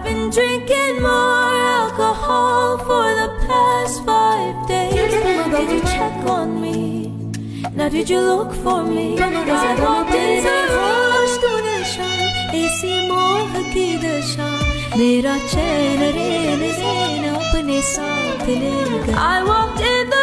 been drinking more alcohol for the past 5 days. Did you check on me? Now did you look for me? I walked into hosh to nasha, aisi moh ki dasha, mera chain rene se na apne saath le gaya. I walked in the